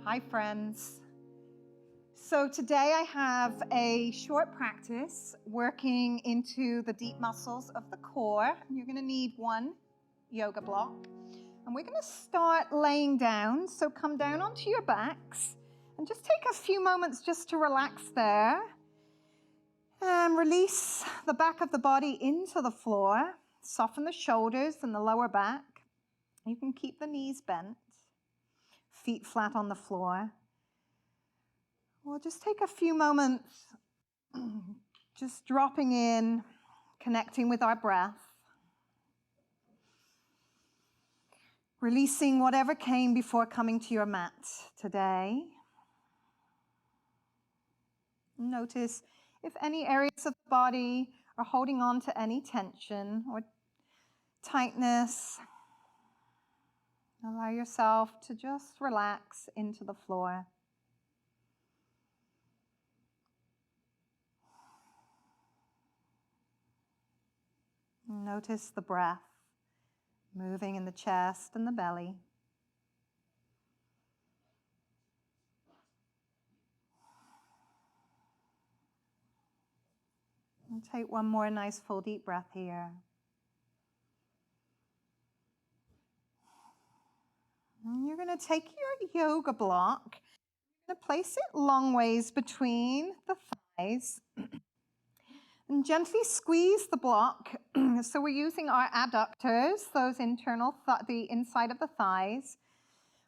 Hi friends. So today I have a short practice working into the deep muscles of the core. You're going to need one yoga block. And we're going to start laying down. So come down onto your backs and just take a few moments just to relax there. And release the back of the body into the floor. Soften the shoulders and the lower back. You can keep the knees bent. Feet flat on the floor. We'll just take a few moments, just dropping in, connecting with our breath, releasing whatever came before coming to your mat today. Notice if any areas of the body are holding on to any tension or tightness. Allow yourself to just relax into the floor. Notice the breath moving in the chest and the belly. And take one more nice full deep breath here. And you're going to take your yoga block, you're going to place it long ways between the thighs. And gently squeeze the block. So we're using our adductors, those internal, the inside of the thighs.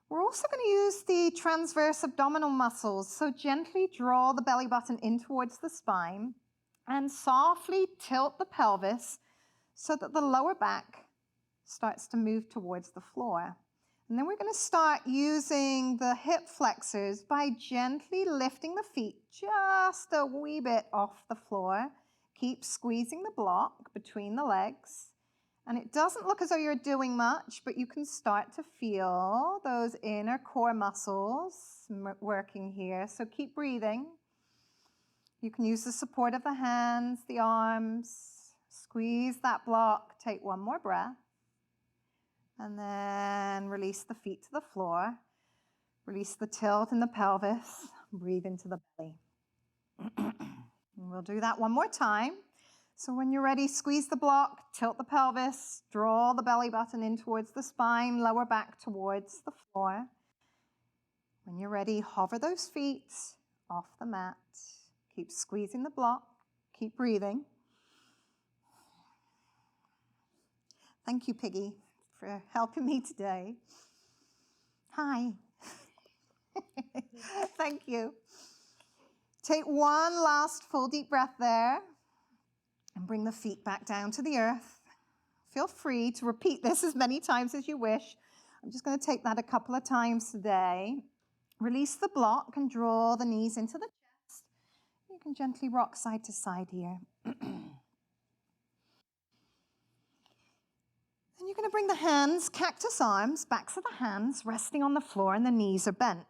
We're also going to use the transverse abdominal muscles. So gently draw the belly button in towards the spine and softly tilt the pelvis so that the lower back starts to move towards the floor. And then we're going to start using the hip flexors by gently lifting the feet just a wee bit off the floor. Keep squeezing the block between the legs. And it doesn't look as though you're doing much, but you can start to feel those inner core muscles working here. So keep breathing. You can use the support of the hands, the arms. Squeeze that block. Take one more breath. And then release the feet to the floor. Release the tilt in the pelvis. Breathe into the belly. And we'll do that one more time. So when you're ready, squeeze the block, tilt the pelvis, draw the belly button in towards the spine, lower back towards the floor. When you're ready, hover those feet off the mat. Keep squeezing the block. Keep breathing. Thank you, Piggy, for helping me today. Hi. Thank you. Take one last full deep breath there and bring the feet back down to the earth. Feel free to repeat this as many times as you wish. I'm just going to take that a couple of times today. Release the block and draw the knees into the chest. You can gently rock side to side here. And you're going to bring the hands, cactus arms, backs of the hands resting on the floor and the knees are bent.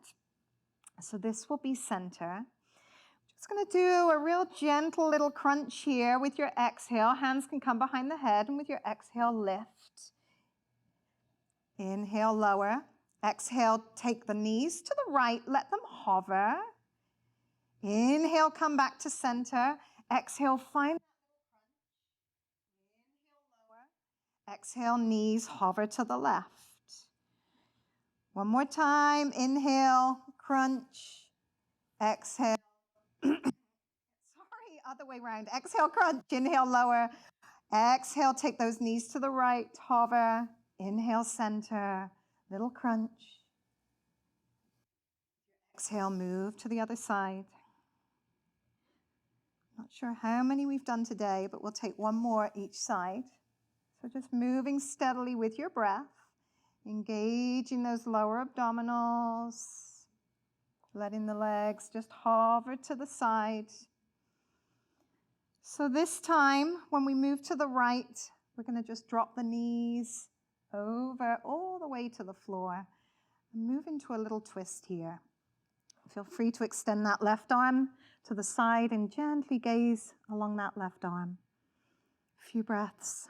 So this will be center. Just going to do a real gentle little crunch here with your exhale. Hands can come behind the head, and with your exhale, lift. Inhale, lower. Exhale, take the knees to the right. Let them hover. Inhale, come back to center. Exhale, find that little crunch. Inhale, lower. Exhale, knees hover to the left. One more time. Inhale, crunch. Exhale. Sorry, other way around. Exhale, crunch. Inhale, lower. Exhale, take those knees to the right. Hover. Inhale, center. Little crunch. Exhale, move to the other side. Not sure how many we've done today, but we'll take one more each side. So just moving steadily with your breath, engaging those lower abdominals, letting the legs just hover to the side. So this time, when we move to the right, we're going to just drop the knees over all the way to the floor and move into a little twist here. Feel free to extend that left arm to the side and gently gaze along that left arm. A few breaths.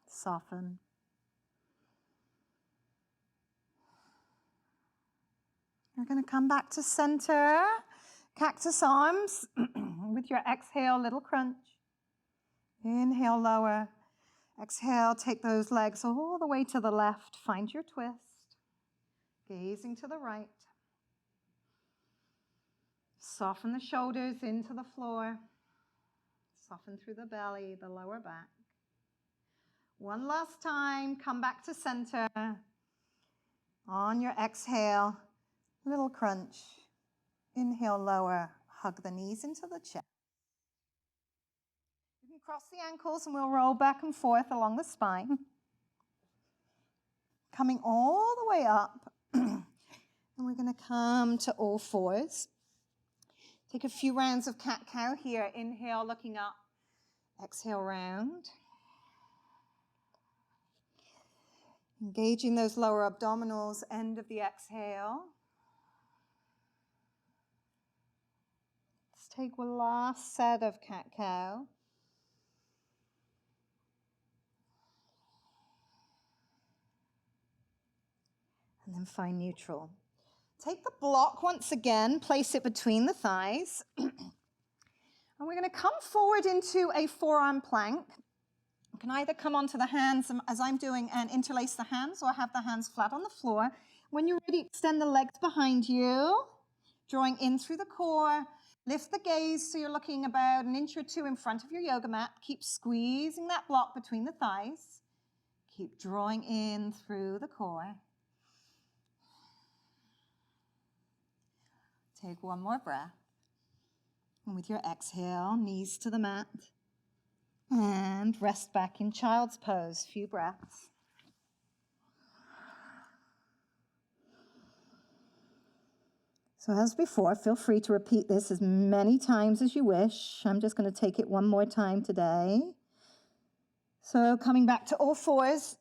Soften. You're going to come back to center. Cactus arms. With your exhale, little crunch. Inhale, lower. Exhale, take those legs all the way to the left. Find your twist. Gazing to the right. Soften the shoulders into the floor. Soften through the belly, the lower back. One last time, come back to center. On your exhale, little crunch. Inhale, lower. Hug the knees into the chest. You can cross the ankles and we'll roll back and forth along the spine. Coming all the way up. And we're going to come to all fours. Take a few rounds of cat-cow here. Inhale, looking up. Exhale, round. Engaging those lower abdominals, end of the exhale. Let's take one last set of cat-cow. And then find neutral. Take the block once again, place it between the thighs. And we're going to come forward into a forearm plank. You can either come onto the hands, as I'm doing, and interlace the hands, or have the hands flat on the floor. When you're ready, extend the legs behind you, drawing in through the core. Lift the gaze so you're looking about an inch or two in front of your yoga mat. Keep squeezing that block between the thighs. Keep drawing in through the core. Take one more breath. And with your exhale, knees to the mat. And rest back in child's pose. Few breaths. So as before, feel free to repeat this as many times as you wish. I'm just going to take it one more time today. So coming back to all fours,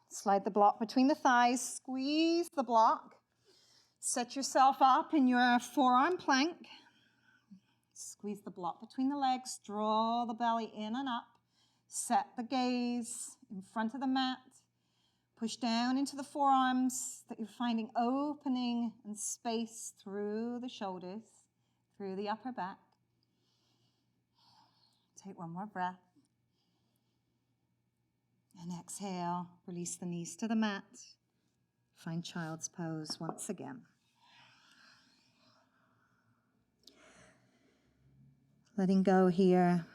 slide the block between the thighs, squeeze the block. Set yourself up in your forearm plank. Squeeze the block between the legs, draw the belly in and up. Set the gaze in front of the mat. Push down into the forearms that you're finding opening and space through the shoulders, through the upper back. Take one more breath. And exhale, release the knees to the mat. Find child's pose once again. Letting go here.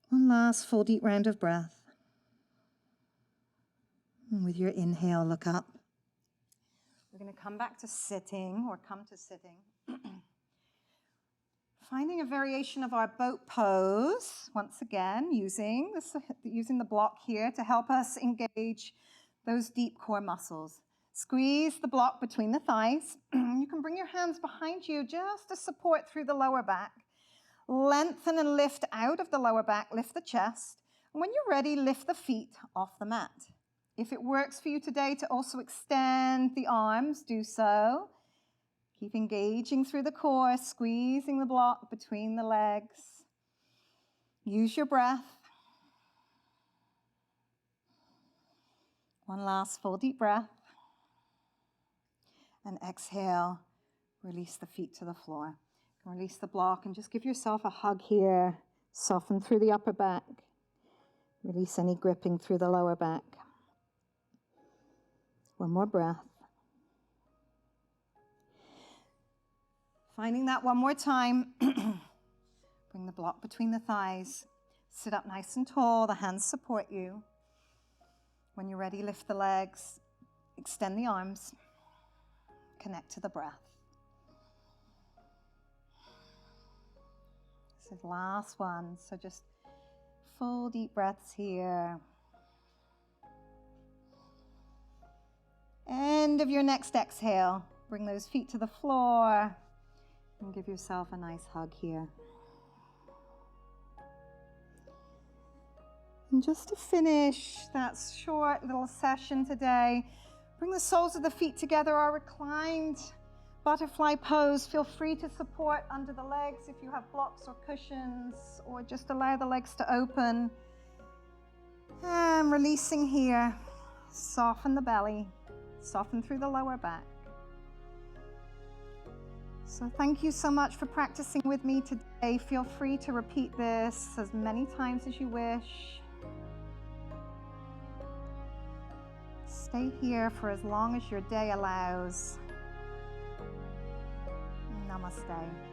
One last full deep round of breath. And with your inhale, look up. We're going to come back to sitting, or come to sitting. Finding a variation of our boat pose, once again, using the block here to help us engage those deep core muscles. Squeeze the block between the thighs. You can bring your hands behind you just to support through the lower back. Lengthen and lift out of the lower back, lift the chest. And when you're ready, lift the feet off the mat. If it works for you today to also extend the arms, do so. Keep engaging through the core, squeezing the block between the legs. Use your breath. One last full deep breath. And exhale, release the feet to the floor. Release the block and just give yourself a hug here. Soften through the upper back. Release any gripping through the lower back. One more breath. Finding that one more time. Bring the block between the thighs. Sit up nice and tall. The hands support you. When you're ready, lift the legs. Extend the arms. Connect to the breath. This is the last one. So just full deep breaths here. End of your next exhale. Bring those feet to the floor and give yourself a nice hug here. And just to finish that short little session today, bring the soles of the feet together, our reclined butterfly pose. Feel free to support under the legs if you have blocks or cushions, or just allow the legs to open. And releasing here. Soften the belly, soften through the lower back. So thank you so much for practicing with me today. Feel free to repeat this as many times as you wish. Stay here for as long as your day allows. Namaste.